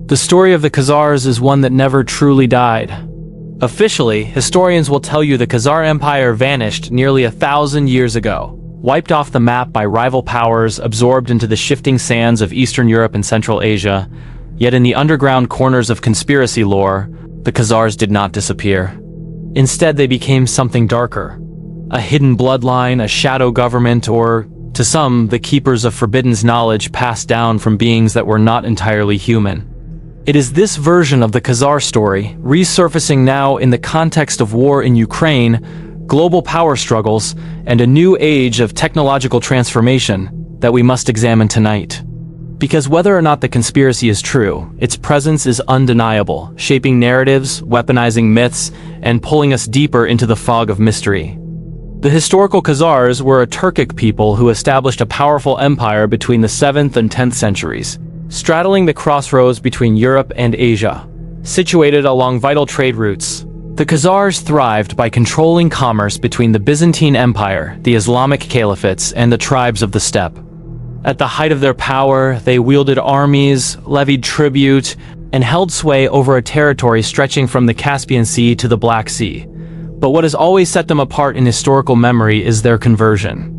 The story of the Khazars is one that never truly died. Officially, historians will tell you the Khazar Empire vanished nearly 1,000 years ago, wiped off the map by rival powers, absorbed into the shifting sands of Eastern Europe and Central Asia. Yet in the underground corners of conspiracy lore, the Khazars did not disappear. Instead, they became something darker. A hidden bloodline, a shadow government, or, to some, the keepers of forbidden knowledge passed down from beings that were not entirely human. It is this version of the Khazar story, resurfacing now in the context of war in Ukraine, global power struggles, and a new age of technological transformation, that we must examine tonight. Because whether or not the conspiracy is true, its presence is undeniable, shaping narratives, weaponizing myths, and pulling us deeper into the fog of mystery. The historical Khazars were a Turkic people who established a powerful empire between the 7th and 10th centuries, straddling the crossroads between Europe and Asia. Situated along vital trade routes, the Khazars thrived by controlling commerce between the Byzantine Empire, the Islamic caliphates, and the tribes of the steppe. At the height of their power, they wielded armies, levied tribute, and held sway over a territory stretching from the Caspian Sea to the Black Sea. But what has always set them apart in historical memory is their conversion.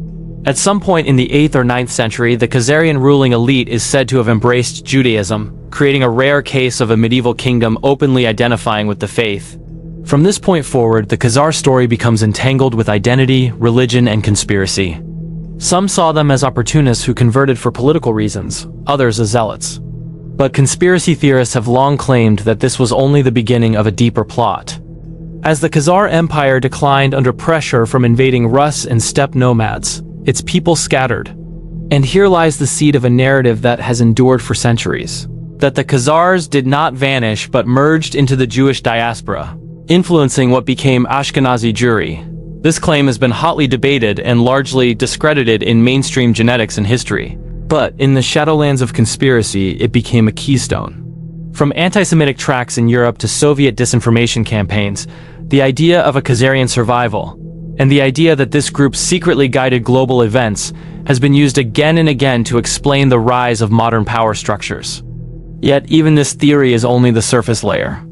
At some point in the 8th or 9th century, the Khazarian ruling elite is said to have embraced Judaism, creating a rare case of a medieval kingdom openly identifying with the faith. From this point forward, the Khazar story becomes entangled with identity, religion, and conspiracy. Some saw them as opportunists who converted for political reasons, others as zealots. But conspiracy theorists have long claimed that this was only the beginning of a deeper plot. As the Khazar Empire declined under pressure from invading Rus and steppe nomads, its people scattered. And here lies the seed of a narrative that has endured for centuries. That the Khazars did not vanish but merged into the Jewish diaspora, influencing what became Ashkenazi Jewry. This claim has been hotly debated and largely discredited in mainstream genetics and history. But in the shadowlands of conspiracy, it became a keystone. From anti-Semitic tracts in Europe to Soviet disinformation campaigns, the idea of a Khazarian survival, and the idea that this group secretly guided global events, has been used again and again to explain the rise of modern power structures. Yet even this theory is only the surface layer.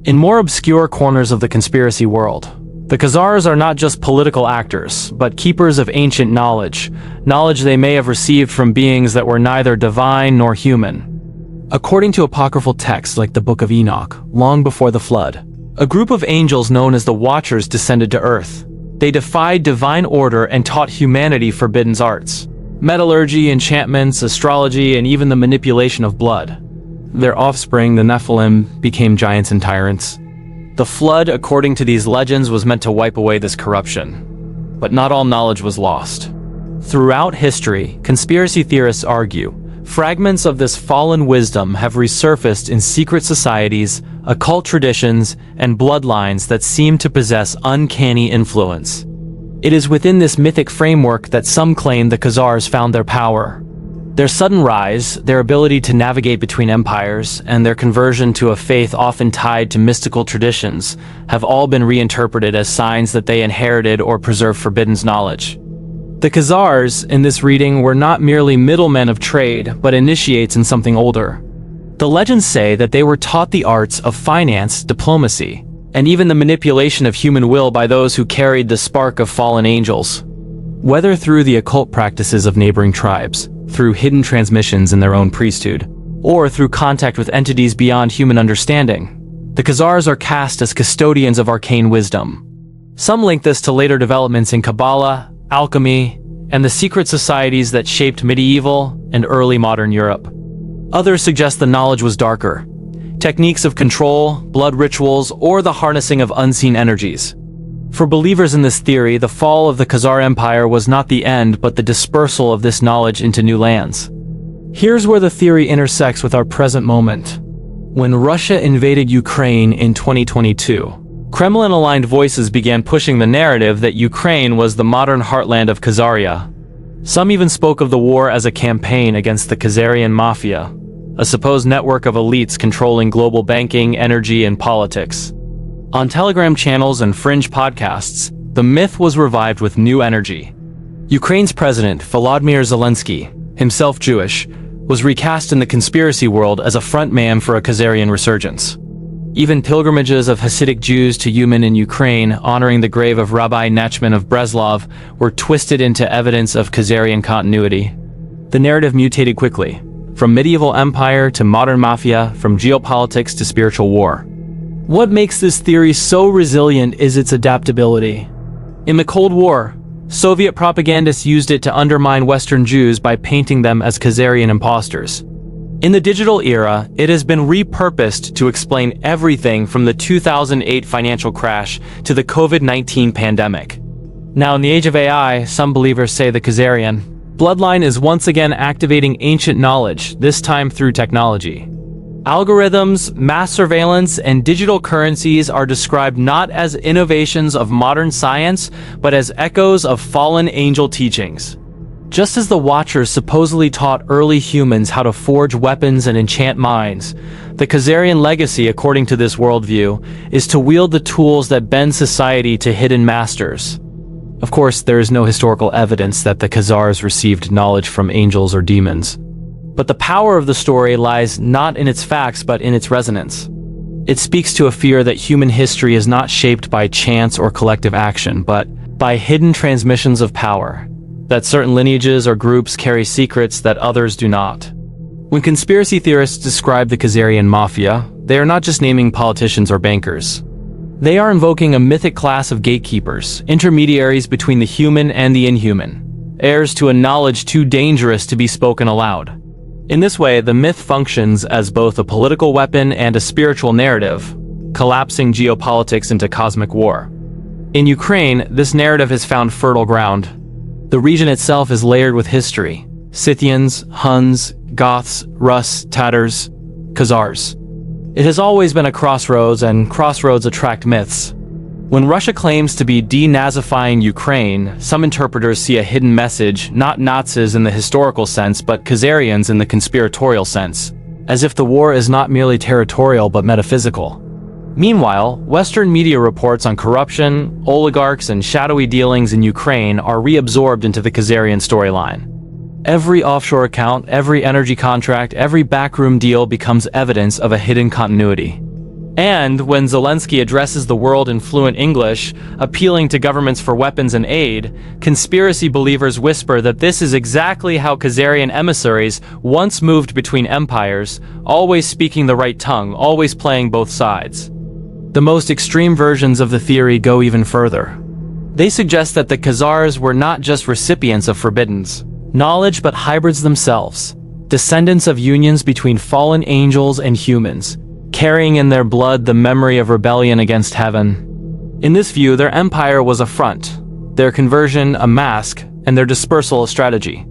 In more obscure corners of the conspiracy world, the Khazars are not just political actors, but keepers of ancient knowledge they may have received from beings that were neither divine nor human. According to apocryphal texts like the Book of Enoch, long before the flood, a group of angels known as the Watchers descended to Earth. They defied divine order and taught humanity forbidden arts, metallurgy, enchantments, astrology, and even the manipulation of blood. Their offspring, the Nephilim, became giants and tyrants. The flood, according to these legends, was meant to wipe away this corruption. But not all knowledge was lost. Throughout history, conspiracy theorists argue, fragments of this fallen wisdom have resurfaced in secret societies, occult traditions, and bloodlines that seem to possess uncanny influence. It is within this mythic framework that some claim the Khazars found their power. Their sudden rise, their ability to navigate between empires, and their conversion to a faith often tied to mystical traditions have all been reinterpreted as signs that they inherited or preserved forbidden knowledge. The Khazars, in this reading, were not merely middlemen of trade, but initiates in something older. The legends say that they were taught the arts of finance, diplomacy, and even the manipulation of human will by those who carried the spark of fallen angels. Whether through the occult practices of neighboring tribes, through hidden transmissions in their own priesthood, or through contact with entities beyond human understanding, the Khazars are cast as custodians of arcane wisdom. Some link this to later developments in Kabbalah, alchemy, and the secret societies that shaped medieval and early modern Europe. Others suggest the knowledge was darker. Techniques of control, blood rituals, or the harnessing of unseen energies. For believers in this theory, the fall of the Khazar Empire was not the end, but the dispersal of this knowledge into new lands. Here's where the theory intersects with our present moment. When Russia invaded Ukraine in 2022, Kremlin-aligned voices began pushing the narrative that Ukraine was the modern heartland of Khazaria. Some even spoke of the war as a campaign against the Khazarian mafia, a supposed network of elites controlling global banking, energy, and politics. On Telegram channels and fringe podcasts, the myth was revived with new energy. Ukraine's president, Volodymyr Zelensky, himself Jewish, was recast in the conspiracy world as a frontman for a Khazarian resurgence. Even pilgrimages of Hasidic Jews to Uman in Ukraine, honoring the grave of Rabbi Nachman of Breslov, were twisted into evidence of Khazarian continuity. The narrative mutated quickly, from medieval empire to modern mafia, from geopolitics to spiritual war. What makes this theory so resilient is its adaptability. In the Cold War, Soviet propagandists used it to undermine Western Jews by painting them as Khazarian imposters. In the digital era, it has been repurposed to explain everything from the 2008 financial crash to the COVID-19 pandemic. Now, in the age of AI, some believers say the Khazarian bloodline is once again activating ancient knowledge, this time through technology. Algorithms, mass surveillance, and digital currencies are described not as innovations of modern science, but as echoes of fallen angel teachings. Just as the Watchers supposedly taught early humans how to forge weapons and enchant minds, the Khazarian legacy, according to this worldview, is to wield the tools that bend society to hidden masters. Of course, there is no historical evidence that the Khazars received knowledge from angels or demons. But the power of the story lies not in its facts but in its resonance. It speaks to a fear that human history is not shaped by chance or collective action, but by hidden transmissions of power. That certain lineages or groups carry secrets that others do not. When conspiracy theorists describe the Khazarian mafia, they are not just naming politicians or bankers. They are invoking a mythic class of gatekeepers, intermediaries between the human and the inhuman, heirs to a knowledge too dangerous to be spoken aloud. In this way, the myth functions as both a political weapon and a spiritual narrative, collapsing geopolitics into cosmic war. In Ukraine, this narrative has found fertile ground. The region itself is layered with history: Scythians, Huns, Goths, Rus, Tatars, Khazars. It has always been a crossroads, and crossroads attract myths. When Russia claims to be denazifying Ukraine, some interpreters see a hidden message, not Nazis in the historical sense, but Khazarians in the conspiratorial sense, as if the war is not merely territorial but metaphysical. Meanwhile, Western media reports on corruption, oligarchs, and shadowy dealings in Ukraine are reabsorbed into the Khazarian storyline. Every offshore account, every energy contract, every backroom deal becomes evidence of a hidden continuity. And when Zelensky addresses the world in fluent English, appealing to governments for weapons and aid, conspiracy believers whisper that this is exactly how Khazarian emissaries once moved between empires, always speaking the right tongue, always playing both sides. The most extreme versions of the theory go even further. They suggest that the Khazars were not just recipients of forbidden knowledge but hybrids themselves, descendants of unions between fallen angels and humans, carrying in their blood the memory of rebellion against heaven. In this view, their empire was a front, their conversion a mask, and their dispersal a strategy.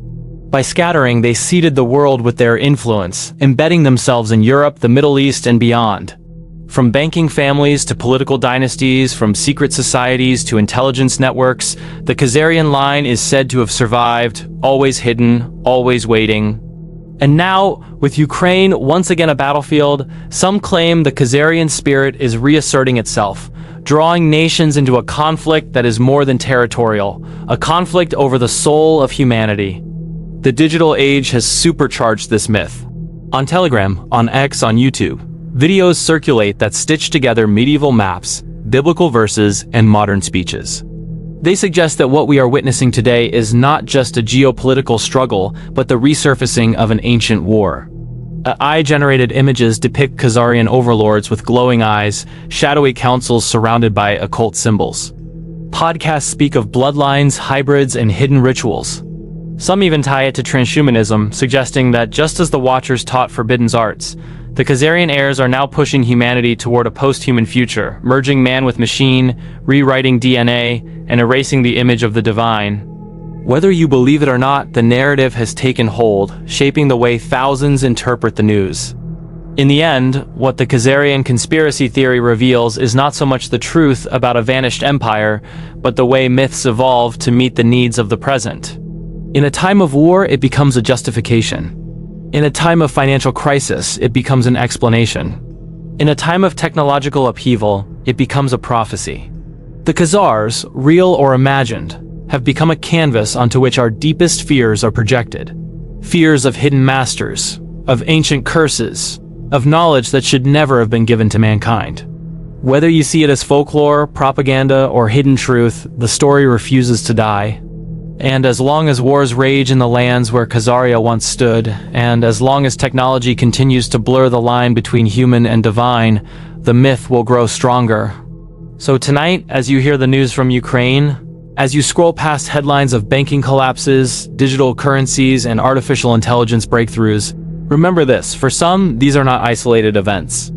By scattering, they seeded the world with their influence, embedding themselves in Europe, the Middle East, and beyond. From banking families to political dynasties, from secret societies to intelligence networks, the Khazarian line is said to have survived, always hidden, always waiting. And now, with Ukraine once again a battlefield, some claim the Khazarian spirit is reasserting itself, drawing nations into a conflict that is more than territorial, a conflict over the soul of humanity. The digital age has supercharged this myth. On Telegram, on X, on YouTube, videos circulate that stitch together medieval maps, biblical verses, and modern speeches. They suggest that what we are witnessing today is not just a geopolitical struggle, but the resurfacing of an ancient war. AI-generated images depict Khazarian overlords with glowing eyes, shadowy councils surrounded by occult symbols. Podcasts speak of bloodlines, hybrids, and hidden rituals. Some even tie it to transhumanism, suggesting that just as the Watchers taught forbidden arts, the Khazarian heirs are now pushing humanity toward a post-human future, merging man with machine, rewriting DNA, and erasing the image of the divine. Whether you believe it or not, the narrative has taken hold, shaping the way thousands interpret the news. In the end, what the Khazarian conspiracy theory reveals is not so much the truth about a vanished empire, but the way myths evolve to meet the needs of the present. In a time of war, it becomes a justification. In a time of financial crisis, it becomes an explanation. In a time of technological upheaval, it becomes a prophecy. The Khazars, real or imagined, have become a canvas onto which our deepest fears are projected. Fears of hidden masters, of ancient curses, of knowledge that should never have been given to mankind. Whether you see it as folklore, propaganda, or hidden truth, the story refuses to die. And as long as wars rage in the lands where Khazaria once stood, and as long as technology continues to blur the line between human and divine, the myth will grow stronger. So tonight, as you hear the news from Ukraine, as you scroll past headlines of banking collapses, digital currencies, and artificial intelligence breakthroughs, remember this: for some, these are not isolated events.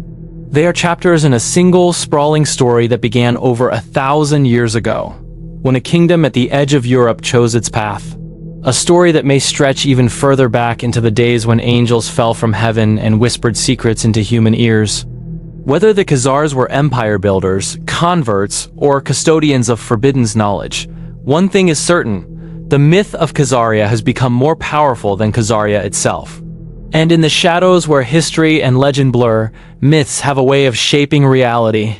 They are chapters in a single, sprawling story that began over 1,000 years ago, when a kingdom at the edge of Europe chose its path. A story that may stretch even further back into the days when angels fell from heaven and whispered secrets into human ears. Whether the Khazars were empire builders, converts, or custodians of forbidden knowledge, one thing is certain: the myth of Khazaria has become more powerful than Khazaria itself. And in the shadows where history and legend blur, myths have a way of shaping reality.